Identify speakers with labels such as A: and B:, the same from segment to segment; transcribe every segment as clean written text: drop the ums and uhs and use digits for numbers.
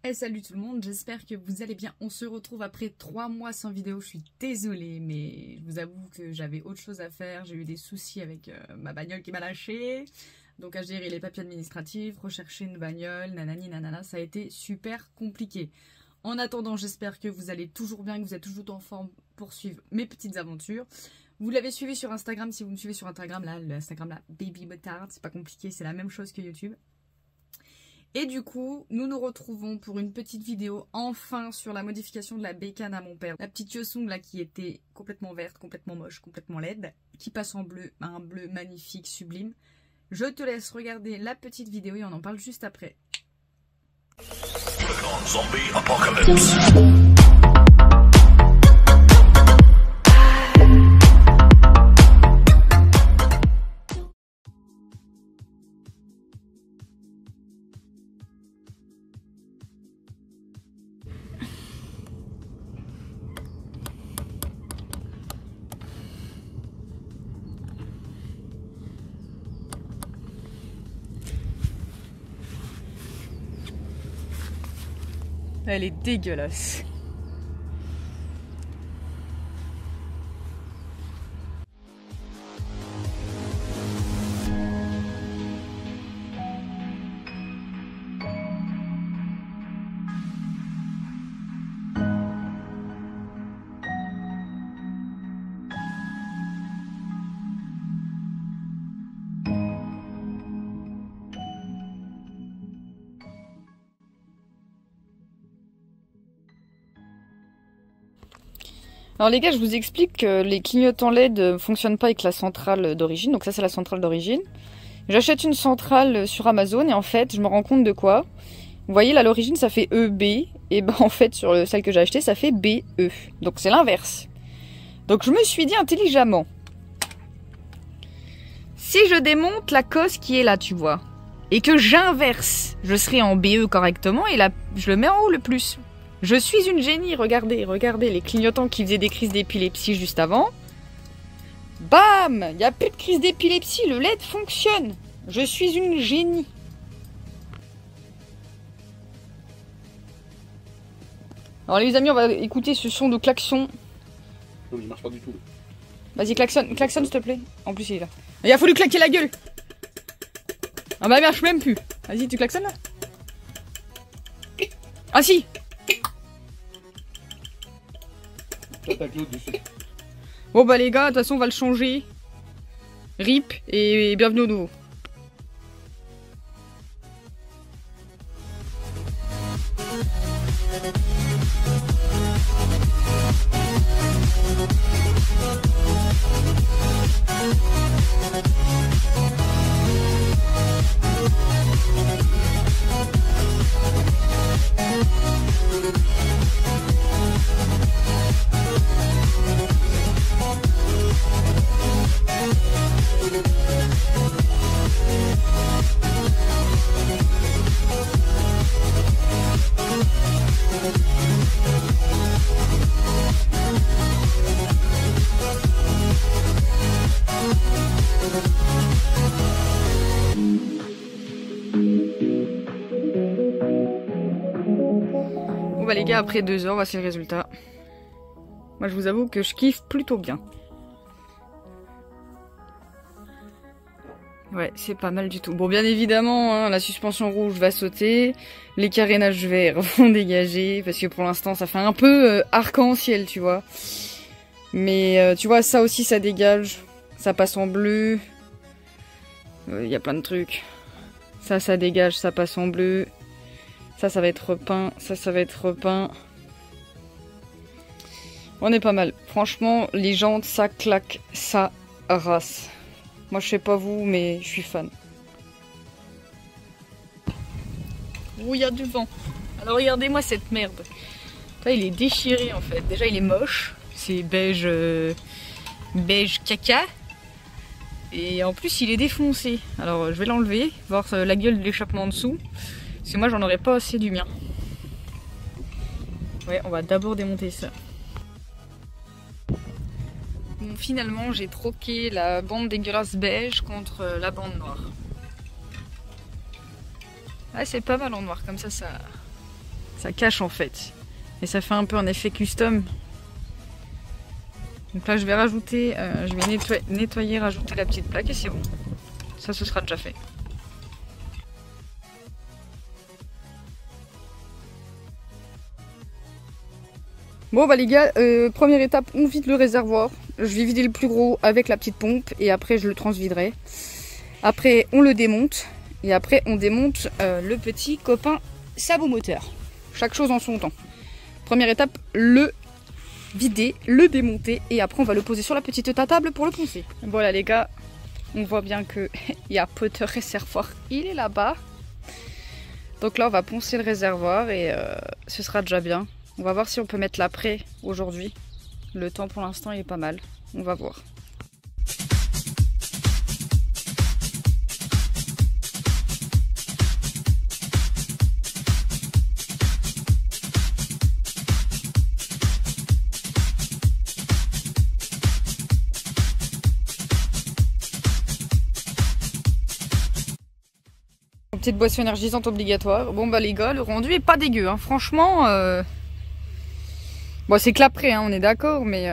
A: Hey, salut tout le monde, j'espère que vous allez bien. On se retrouve après 3 mois sans vidéo. Je suis désolée, mais je vous avoue que j'avais autre chose à faire. J'ai eu des soucis avec ma bagnole qui m'a lâché. Donc à gérer les papiers administratifs, rechercher une bagnole, nanani nanana, ça a été super compliqué. En attendant, j'espère que vous allez toujours bien, que vous êtes toujours en forme pour suivre mes petites aventures. Vous l'avez suivi sur Instagram, si vous me suivez sur Instagram, là, l'Instagram là, Baby Motard, c'est pas compliqué, c'est la même chose que YouTube. Et du coup, nous nous retrouvons pour une petite vidéo enfin sur la modification de la bécane à mon père. La petite Yosung là qui était complètement verte, complètement moche, complètement laide, qui passe en bleu, un bleu magnifique, sublime. Je te laisse regarder la petite vidéo et on en parle juste après.
B: Zombie Apocalypse.
A: Elle est dégueulasse. Alors les gars, je vous explique que les clignotants LED ne fonctionnent pas avec la centrale d'origine. Donc ça, c'est la centrale d'origine. J'achète une centrale sur Amazon et en fait, je me rends compte de quoi. Vous voyez, là, à l'origine, ça fait EB. Et ben en fait, sur celle que j'ai achetée, ça fait BE. Donc c'est l'inverse. Donc je me suis dit intelligemment. Si je démonte la cosse qui est là, tu vois, et que j'inverse, je serai en BE correctement et là, je le mets en haut le plus. Je suis une génie, regardez, regardez les clignotants qui faisaient des crises d'épilepsie juste avant. Bam! Il n'y a plus de crise d'épilepsie, le LED fonctionne. Je suis une génie. Alors les amis, on va écouter ce son de klaxon.
C: Non, il marche pas du tout.
A: Vas-y, klaxonne, klaxonne s'il te plaît. En plus, il est là. Il a fallu claquer la gueule. Ah bah, il marche même plus. Vas-y, tu klaxonnes là. Ah si! Bon bah les gars, de toute façon on va le changer. RIP et bienvenue au nouveau. Bon bah les gars, après 2 heures, voici le résultat. Moi je vous avoue que je kiffe plutôt bien. Ouais, c'est pas mal du tout. Bon, bien évidemment, hein, la suspension rouge va sauter, les carénages verts vont dégager, parce que pour l'instant ça fait un peu arc-en-ciel, tu vois. Mais tu vois, ça aussi ça dégage, ça passe en bleu. Il y a plein de trucs. Ça dégage, ça passe en bleu. Ça va être repeint, ça va être repeint. On est pas mal. Franchement, les jantes, ça claque, ça rase. Moi, je sais pas vous, mais je suis fan. Oh, il y a du vent. Alors, regardez-moi cette merde. Là, il est déchiré, en fait. Déjà, il est moche. C'est beige... beige caca. Et en plus, il est défoncé. Alors, je vais l'enlever, voir la gueule de l'échappement en dessous. Parce que moi, j'en aurais pas assez du mien. Ouais, on va d'abord démonter ça. Bon, finalement, j'ai troqué la bande dégueulasse beige contre la bande noire. Ah, c'est pas mal en noir, comme ça, Ça cache en fait. Et ça fait un peu un effet custom. Donc là je vais rajouter, je vais nettoyer, rajouter la petite plaque et c'est bon. Ça ce sera déjà fait. Bon bah les gars, première étape, on vide le réservoir. Je vais vider le plus gros avec la petite pompe et après je le transviderai. Après on le démonte et après on démonte le petit copain sabot moteur. Chaque chose en son temps. Première étape, le vider, le démonter et après on va le poser sur la petite table pour le poncer. Voilà les gars, on voit bien que il y a peu de réservoir, il est là-bas. Donc là on va poncer le réservoir et ce sera déjà bien. On va voir si on peut mettre l'après aujourd'hui. Le temps pour l'instant il est pas mal. On va voir. Petite boisson énergisante obligatoire. Bon bah les gars, le rendu est pas dégueu. Hein. Franchement... Bon, c'est que l'après, hein, on est d'accord, mais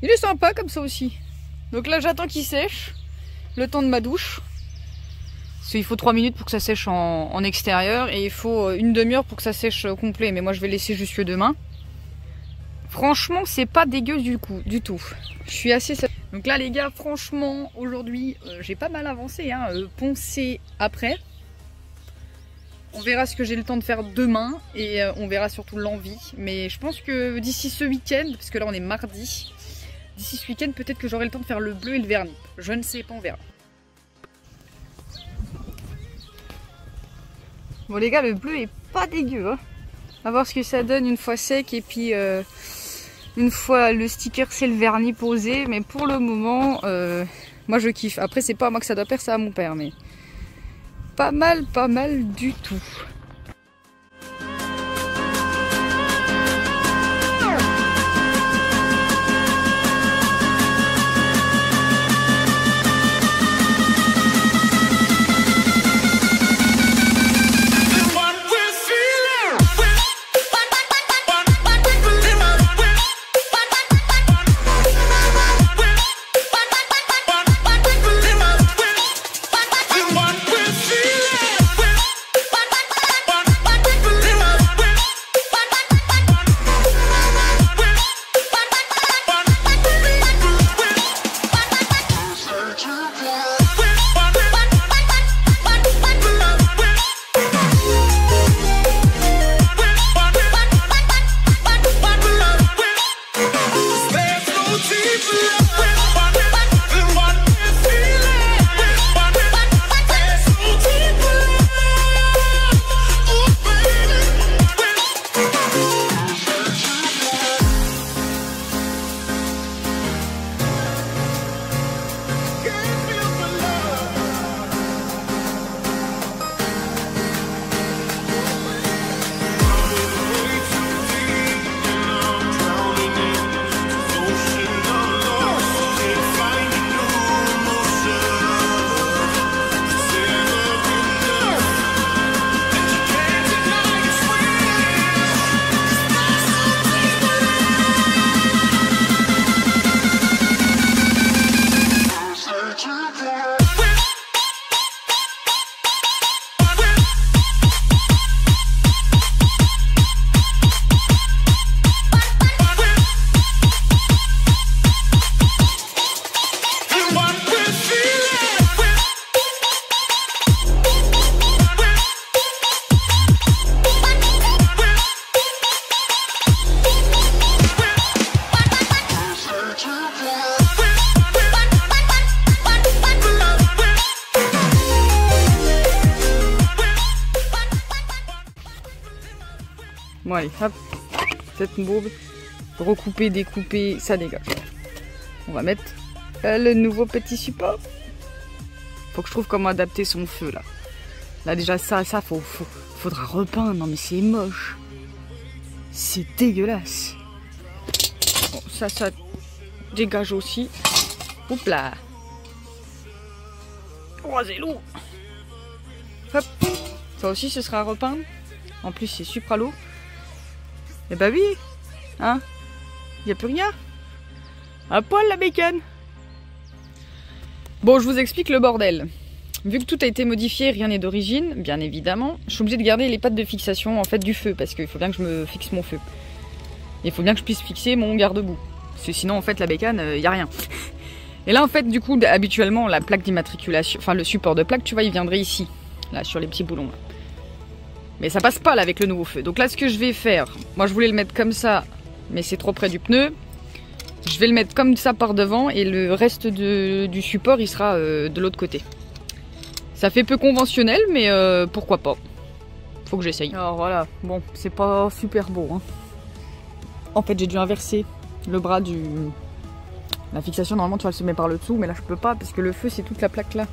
A: il est sympa comme ça aussi. Donc là, j'attends qu'il sèche, le temps de ma douche. Parce qu'il faut 3 minutes pour que ça sèche en extérieur et il faut une demi-heure pour que ça sèche complet. Mais moi, je vais laisser jusque demain. Franchement, c'est pas dégueu du tout. Je suis assez... Donc là, les gars, franchement, aujourd'hui, j'ai pas mal avancé. Hein, poncer après. On verra ce que j'ai le temps de faire demain et on verra surtout l'envie. Mais je pense que d'ici ce week-end, parce que là on est mardi, d'ici ce week-end peut-être que j'aurai le temps de faire le bleu et le vernis. Je ne sais pas, on verra. Bon les gars, le bleu est pas dégueu. Hein. On va voir ce que ça donne une fois sec et puis une fois le sticker c'est le vernis posé. Mais pour le moment, moi je kiffe. Après c'est pas à moi que ça doit plaire, c'est à mon père. Mais... pas mal du tout. Bon allez, hop, cette bourbe, recouper, découper, ça dégage. On va mettre le nouveau petit support. Faut que je trouve comment adapter son feu là. Là déjà ça faudra repeindre, non mais c'est moche. C'est dégueulasse. Bon, ça dégage aussi. Oups là. Oh c'est lourd. Hop, ça aussi ce sera à repeindre. En plus, c'est Supralo. Eh bah oui, hein, y a plus rien. À poil la bacon. Bon, je vous explique le bordel. Vu que tout a été modifié, rien n'est d'origine, bien évidemment, je suis obligée de garder les pattes de fixation en fait du feu, parce qu'il faut bien que je me fixe mon feu. Et il faut bien que je puisse fixer mon garde-boue. Parce que sinon, en fait, la bécane, y a rien. Et là, en fait, du coup, habituellement, la plaque d'immatriculation, enfin le support de plaque, tu vois, il viendrait ici, là, sur les petits boulons. Là. Mais ça passe pas là avec le nouveau feu. Donc là, ce que je vais faire, moi je voulais le mettre comme ça, mais c'est trop près du pneu. Je vais le mettre comme ça par devant et le reste du support, il sera de l'autre côté. Ça fait peu conventionnel, mais pourquoi pas. Faut que j'essaye. Alors voilà, bon, c'est pas super beau. Hein. En fait, j'ai dû inverser le bras du... La fixation, normalement, tu vois, elle se met par le dessous, mais là, je peux pas, parce que le feu, c'est toute la plaque là.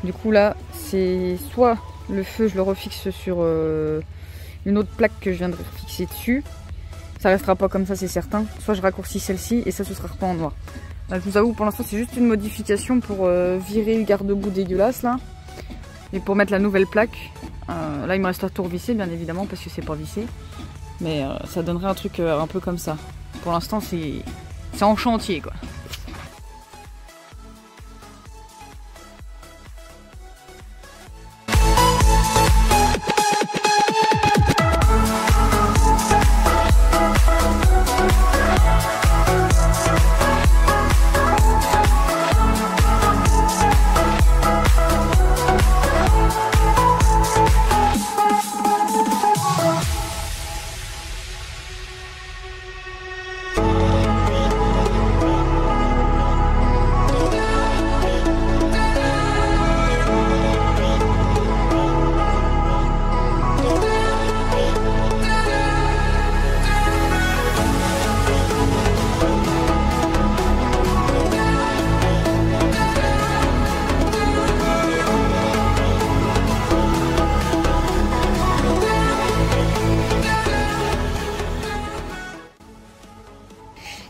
A: Du coup, là, c'est soit le feu, je le refixe sur une autre plaque que je viens de fixer dessus. Ça restera pas comme ça, c'est certain. Soit je raccourcis celle-ci, et ça, ce sera repeint en noir. Là, je vous avoue, pour l'instant, c'est juste une modification pour virer le garde-boue dégueulasse, là. Et pour mettre la nouvelle plaque. Là, il me reste à tout revisser, bien évidemment, parce que c'est pas vissé. Mais ça donnerait un truc un peu comme ça. Pour l'instant, c'est en chantier, quoi.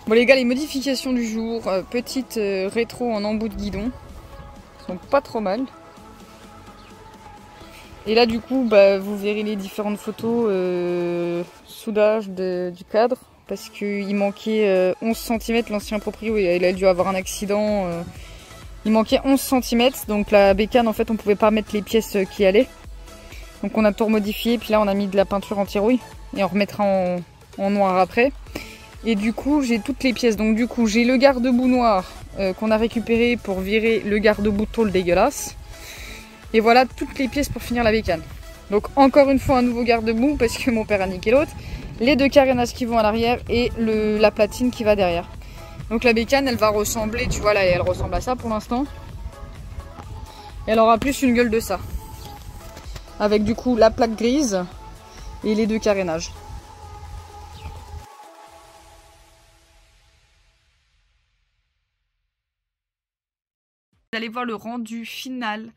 A: Bon les gars, les modifications du jour, petite rétro en embout de guidon, sont pas trop mal. Et là du coup, bah, vous verrez les différentes photos soudage du cadre, parce qu'il manquait 11 cm, l'ancien proprio il a dû avoir un accident, il manquait 11 cm, donc la bécane en fait on pouvait pas mettre les pièces qui allaient. Donc on a tout remodifié, puis là on a mis de la peinture anti-rouille, et on remettra en noir après. Et du coup, j'ai toutes les pièces. Donc du coup, j'ai le garde-boue noir qu'on a récupéré pour virer le garde-boue tôle dégueulasse. Et voilà toutes les pièces pour finir la bécane. Donc encore une fois, un nouveau garde-boue parce que mon père a niqué l'autre. Les deux carénages qui vont à l'arrière et la platine qui va derrière. Donc la bécane, elle va ressembler, tu vois là, elle ressemble à ça pour l'instant. Et elle aura plus une gueule de ça. Avec du coup la plaque grise et les deux carénages. Vous allez voir le rendu final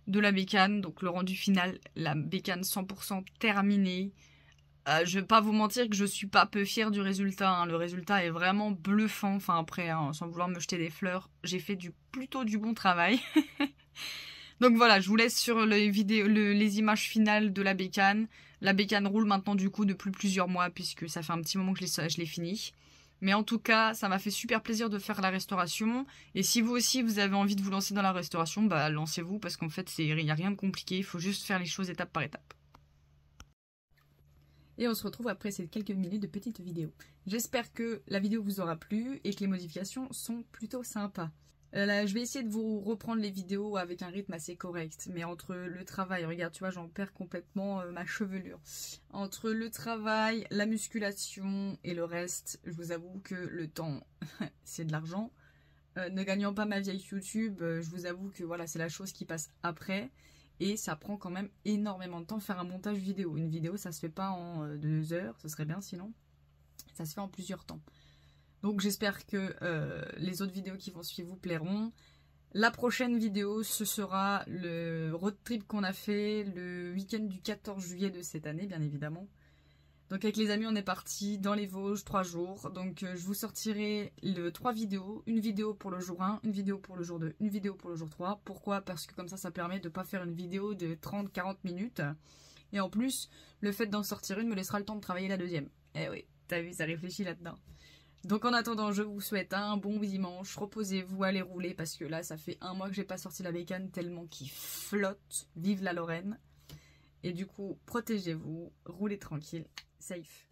A: de la bécane. Donc le rendu final, la bécane 100% terminée. Je vais pas vous mentir que je suis pas peu fière du résultat. Hein. Le résultat est vraiment bluffant. Enfin après, hein, sans vouloir me jeter des fleurs, j'ai fait plutôt du bon travail. Donc voilà, je vous laisse sur les images finales de la bécane. La bécane roule maintenant du coup depuis plusieurs mois puisque ça fait un petit moment que je l'ai fini. Mais en tout cas, ça m'a fait super plaisir de faire la restauration. Et si vous aussi, vous avez envie de vous lancer dans la restauration, bah lancez-vous parce qu'en fait, il n'y a rien de compliqué. Il faut juste faire les choses étape par étape. Et on se retrouve après ces quelques minutes de petite vidéo. J'espère que la vidéo vous aura plu et que les modifications sont plutôt sympas. Là, je vais essayer de vous reprendre les vidéos avec un rythme assez correct. Mais entre le travail, regarde, tu vois, j'en perds complètement ma chevelure. Entre le travail, la musculation et le reste, je vous avoue que le temps, c'est de l'argent. Ne gagnant pas ma vieille YouTube, je vous avoue que voilà, c'est la chose qui passe après. Et ça prend quand même énormément de temps de faire un montage vidéo. Une vidéo, ça se fait pas en 2 heures, ce serait bien sinon. Ça se fait en plusieurs temps. Donc j'espère que les autres vidéos qui vont suivre vous plairont. La prochaine vidéo, ce sera le road trip qu'on a fait le week-end du 14 juillet de cette année, bien évidemment. Donc avec les amis, on est parti dans les Vosges 3 jours. Donc je vous sortirai 3 vidéos. Une vidéo pour le jour 1, une vidéo pour le jour 2, une vidéo pour le jour 3. Pourquoi? Parce que comme ça permet de ne pas faire une vidéo de 30-40 minutes. Et en plus, le fait d'en sortir une me laissera le temps de travailler la deuxième. Eh oui, t'as vu, ça réfléchit là-dedans. Donc en attendant, je vous souhaite un bon dimanche. Reposez-vous, allez rouler parce que là, ça fait 1 mois que j'ai pas sorti la bécane tellement qu'il flotte. Vive la Lorraine. Et du coup, protégez-vous, roulez tranquille, safe.